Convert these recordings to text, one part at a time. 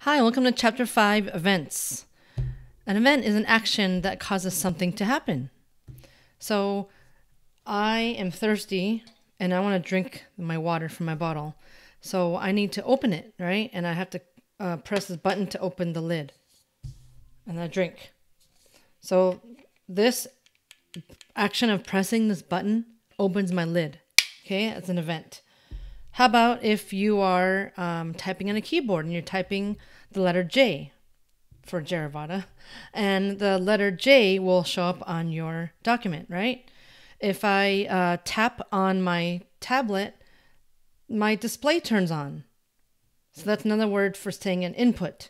Hi, welcome to Chapter 5 Events. An event is an action that causes something to happen. So, I am thirsty and I want to drink my water from my bottle. So, I need to open it, right? And I have to press this button to open the lid. And I drink. So, this action of pressing this button opens my lid. Okay, it's an event. How about if you are typing on a keyboard and you're typing the letter J for Theravada, and the letter J will show up on your document, right? If I tap on my tablet, my display turns on. So that's another word for saying an input.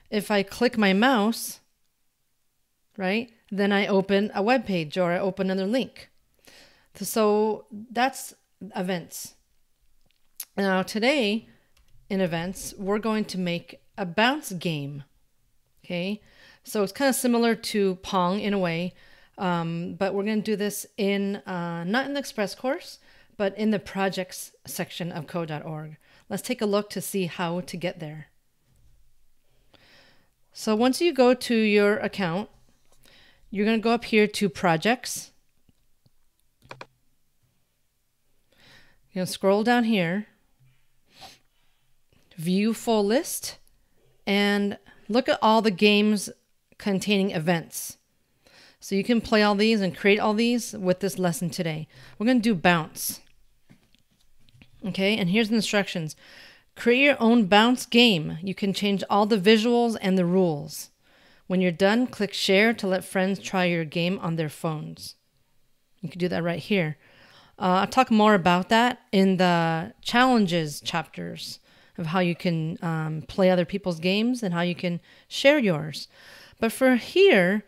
If I click my mouse, right, then I open a web page or I open another link. So that's events. Now, today in events, we're going to make a bounce game. Okay, so it's kind of similar to Pong in a way, but we're going to do this in not in the Express course, but in the projects section of code.org. Let's take a look to see how to get there. So once you go to your account, you're going to go up here to projects. You're going to scroll down here, view full list, and look at all the games containing events. So you can play all these and create all these with this lesson today. We're going to do bounce. Okay, and here's the instructions. Create your own bounce game. You can change all the visuals and the rules. When you're done, click share to let friends try your game on their phones. You can do that right here. I'll talk more about that in the challenges chapters of how you can play other people's games and how you can share yours. But for here,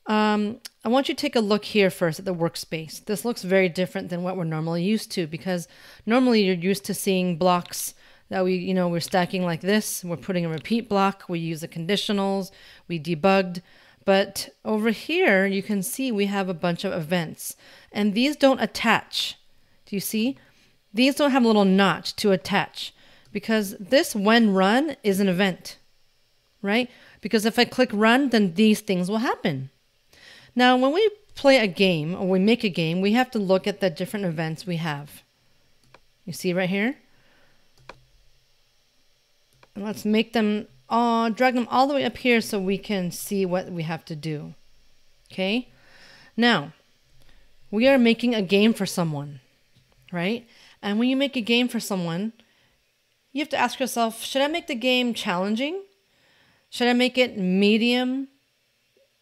I want you to take a look here first at the workspace. This looks very different than what we're normally used to, because normally you're used to seeing blocks that we're stacking like this. We're putting a repeat block. We use the conditionals. We debugged. But over here, you can see we have a bunch of events. And these don't attach. Do you see? These don't have a little notch to attach, because this when run is an event, right? Because if I click run, then these things will happen. Now, when we play a game or we make a game, we have to look at the different events we have. You see right here? And let's make them drag them all the way up here so we can see what we have to do. Okay? Now, we are making a game for someone, right? And when you make a game for someone, you have to ask yourself, should I make the game challenging? Should I make it medium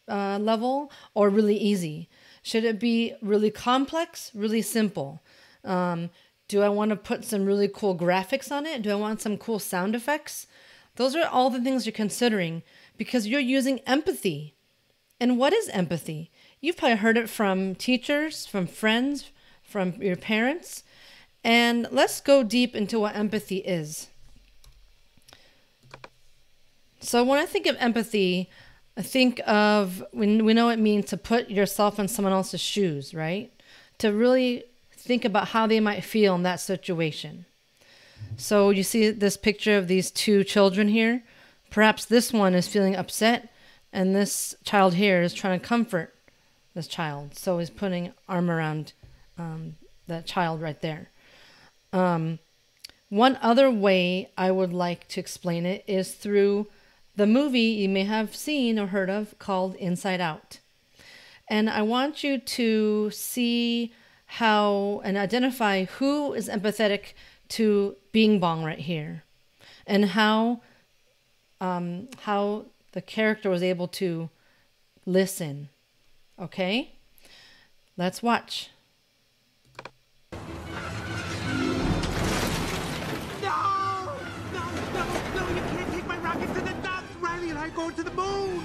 level or really easy? Should it be really complex, really simple? Do I want to put some really cool graphics on it? Do I want some cool sound effects? Those are all the things you're considering, because you're using empathy. And what is empathy? You've probably heard it from teachers, from friends, from your parents. And let's go deep into what empathy is. So when I think of empathy, I think of, when we know it means to put yourself in someone else's shoes, right? To really think about how they might feel in that situation. So you see this picture of these two children here. Perhaps this one is feeling upset, and this child here is trying to comfort this child. So he's putting arm around that child right there. One other way I would like to explain it is through the movie you may have seen or heard of called Inside Out. And I want you to see how and identify who is empathetic to Bing Bong right here, and how the character was able to listen. Okay? Let's watch. No! No, no, no! You can't take my rocket to the dump! Riley and I are going to the moon!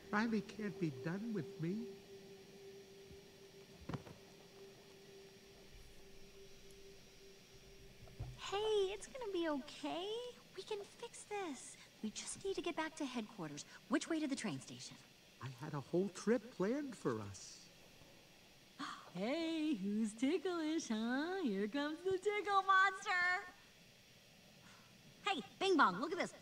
Riley can't be done with me. Hey, it's gonna be okay. We can fix this. We just need to get back to headquarters. Which way to the train station? I had a whole trip planned for us. Hey, who's ticklish, huh? Here comes the tickle monster. Hey, Bing Bong, look at this.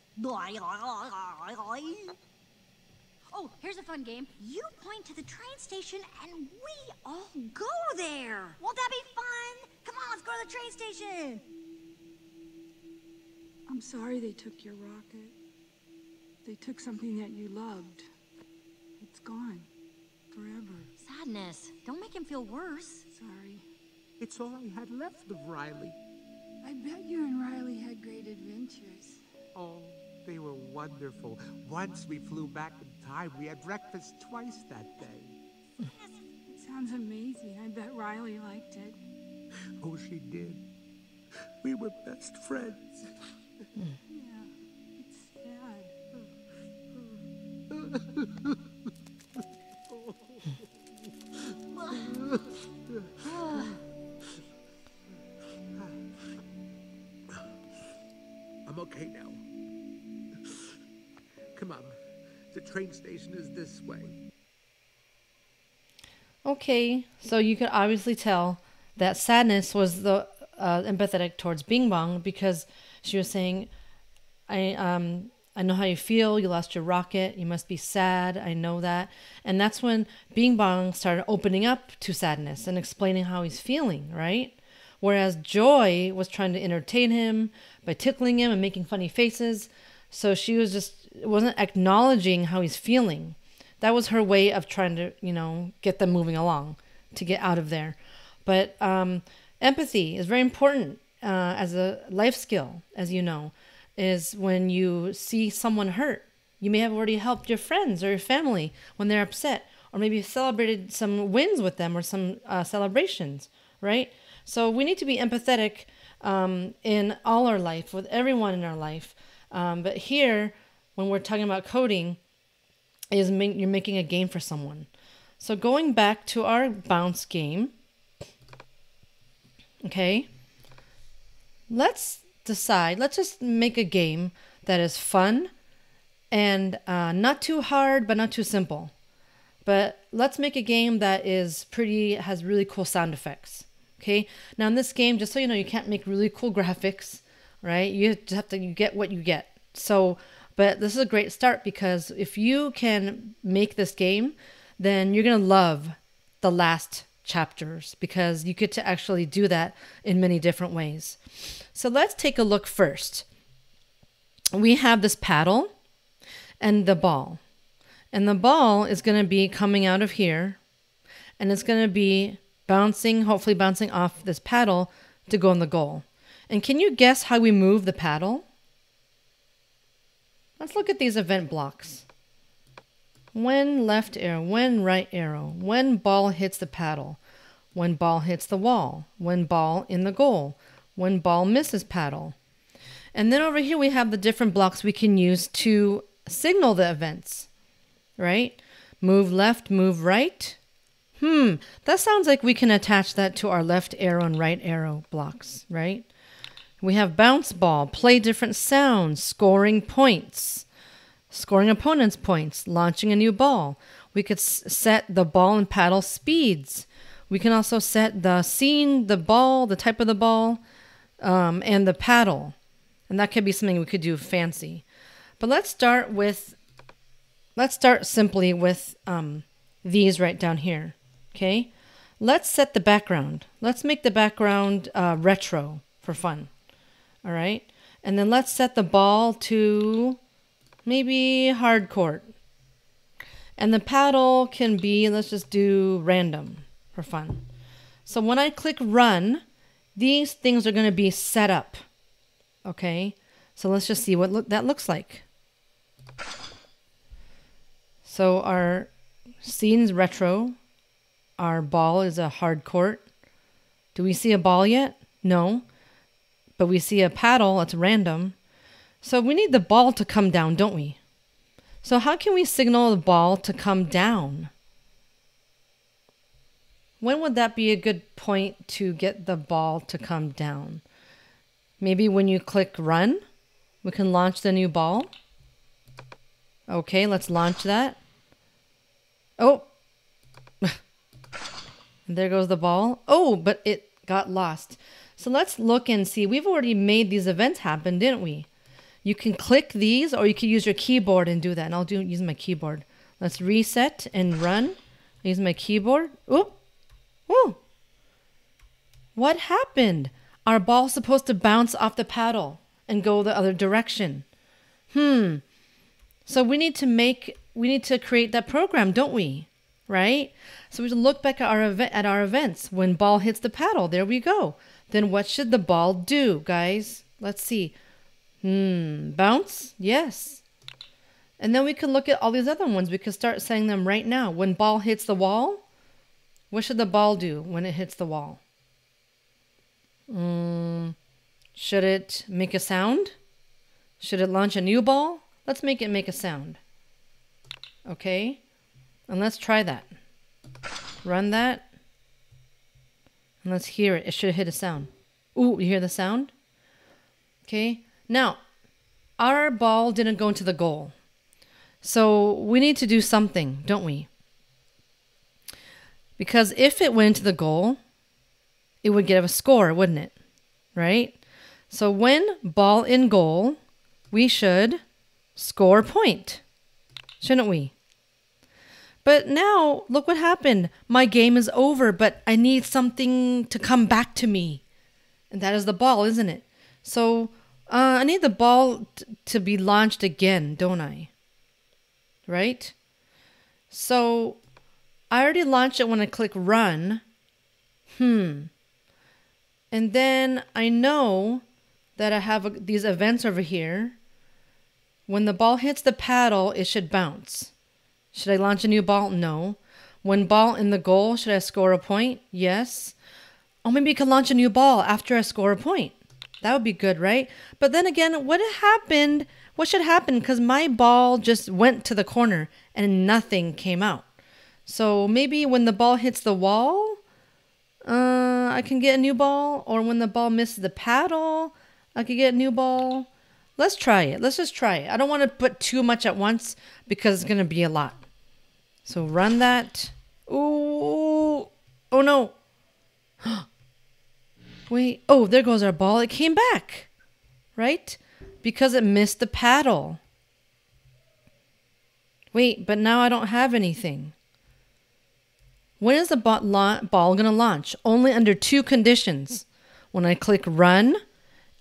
Oh, here's a fun game. You point to the train station and we all go there. Won't that be fun? Come on, let's go to the train station. I'm sorry they took your rocket. They took something that you loved. It's gone. Forever. Sadness. Don't make him feel worse. Sorry. It's all I had left of Riley. I bet you and Riley had great adventures. Oh, they were wonderful. Once we flew back in time, we had breakfast twice that day. It sounds amazing. I bet Riley liked it. Oh, she did. We were best friends. Yeah, it's sad. I'm okay now. Come on. The train station is this way. Okay, so you could obviously tell that Sadness was the empathetic towards Bing Bong because she was saying, I know how you feel. You lost your rocket. You must be sad. I know that. And that's when Bing Bong started opening up to Sadness and explaining how he's feeling, right? Whereas Joy was trying to entertain him by tickling him and making funny faces. So she wasn't acknowledging how he's feeling. That was her way of trying to, get them moving along to get out of there. But empathy is very important as a life skill, as you know, is when you see someone hurt. You may have already helped your friends or your family when they're upset, or maybe celebrated some wins with them or some celebrations, right? So we need to be empathetic in all our life, with everyone in our life. But here, when we're talking about coding, you're making a game for someone. So going back to our bounce game, okay, let's just make a game that is fun and not too hard, but not too simple. But let's make a game that has really cool sound effects. Okay. Now in this game, just so you know, you can't make really cool graphics, right? You just have to get what you get. So, but this is a great start because if you can make this game, then you're going to love the last chapters because you get to actually do that in many different ways. So let's take a look first. We have this paddle and the ball. And the ball is going to be coming out of here and it's going to be hopefully bouncing off this paddle to go in the goal. And can you guess how we move the paddle? Let's look at these event blocks. When left arrow, when right arrow, when ball hits the paddle, when ball hits the wall, when ball in the goal, when ball misses paddle. And then over here we have the different blocks we can use to signal the events, right? Move left, move right. That sounds like we can attach that to our left arrow and right arrow blocks, right? We have bounce ball, play different sounds, scoring points, scoring opponents' points, launching a new ball. We could set the ball and paddle speeds. We can also set the scene, the ball, the type of the ball, and the paddle. And that could be something we could do fancy. But let's start simply with these right down here. Okay, let's set the background. Let's make the background retro for fun. All right, and then let's set the ball to maybe hard court. And the paddle can be, let's just do random for fun. So when I click run, these things are going to be set up. Okay, so let's just see what that looks like. So our scene's retro. Our ball is a hard court. Do we see a ball yet? No. But we see a paddle. It's random. So we need the ball to come down, don't we? So how can we signal the ball to come down? When would that be a good point to get the ball to come down? Maybe when you click run, we can launch the new ball. Okay, let's launch that. Oh, And there goes the ball. Oh, but it got lost. So let's look and see. We've already made these events happen, didn't we? You can click these or you can use your keyboard and do that. And I'll use my keyboard. Let's reset and run. I use my keyboard. Oop. Ooh. What happened? Our ball's supposed to bounce off the paddle and go the other direction. So we need to create that program, don't we? Right? So we should look back at our events. When ball hits the paddle, there we go. Then what should the ball do, guys? Let's see. Bounce? Yes. And then we can look at all these other ones. We can start saying them right now. When ball hits the wall, what should the ball do when it hits the wall? Should it make a sound? Should it launch a new ball? Let's make it make a sound. Okay. And let's try that. Run that. And let's hear it. It should hit a sound. Ooh, you hear the sound? Okay. Now, our ball didn't go into the goal. So we need to do something, don't we? Because if it went into the goal, it would get a score, wouldn't it? Right? So when ball in goal, we should score a point. Shouldn't we? But now, look what happened. My game is over, but I need something to come back to me. And that is the ball, isn't it? So I need the ball to be launched again, don't I? Right? So I already launched it when I click run. And then I know that I have these events over here. When the ball hits the paddle, it should bounce. Should I launch a new ball? No. When ball in the goal, should I score a point? Yes. Oh, maybe you can launch a new ball after I score a point. That would be good, right? But then again, what happened? What should happen? Because my ball just went to the corner and nothing came out. So maybe when the ball hits the wall, I can get a new ball. Or when the ball misses the paddle, I could get a new ball. Let's try it. Let's just try it. I don't want to put too much at once because it's going to be a lot. So run that. Ooh. Oh, no. Wait. Oh, there goes our ball. It came back. Right? Because it missed the paddle. Wait, but now I don't have anything. When is the ball going to launch? Only under two conditions. When I click run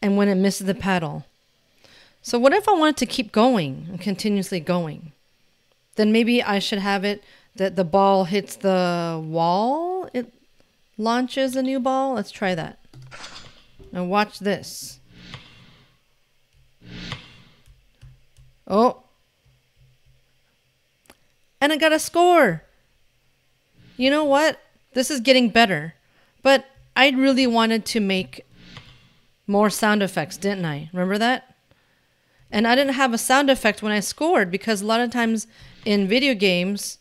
and when it misses the paddle. So what if I want it to keep going and continuously going? Then maybe I should have it that the ball hits the wall. It launches a new ball. Let's try that. Now watch this. Oh. And I got a score. You know what? This is getting better. But I really wanted to make more sound effects, didn't I? Remember that? And I didn't have a sound effect when I scored because a lot of times in video games,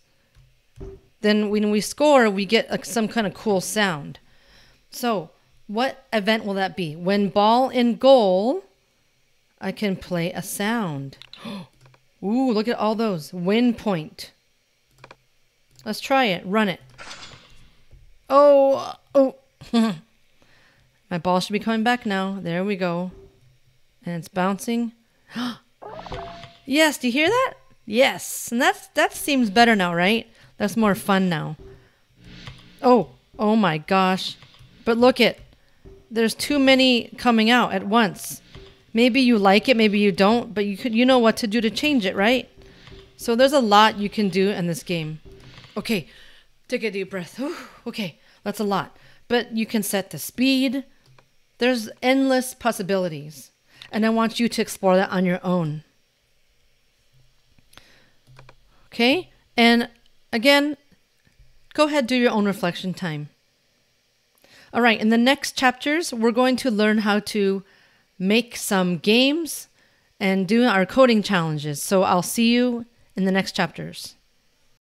then when we score, we get some kind of cool sound. So what event will that be? When ball in goal, I can play a sound. Ooh, look at all those. Win point. Let's try it. Run it. Oh. My ball should be coming back now. There we go. And it's bouncing. Yes, do you hear that? Yes. And that seems better now, right? That's more fun now. Oh my gosh. But look it. There's too many coming out at once. Maybe you like it, maybe you don't, but you know what to do to change it, right? So there's a lot you can do in this game. Okay, take a deep breath. Okay, that's a lot. But you can set the speed. There's endless possibilities. And I want you to explore that on your own. Okay? And again, go ahead, do your own reflection time. All right, in the next chapters, we're going to learn how to make some games and do our coding challenges. So I'll see you in the next chapters.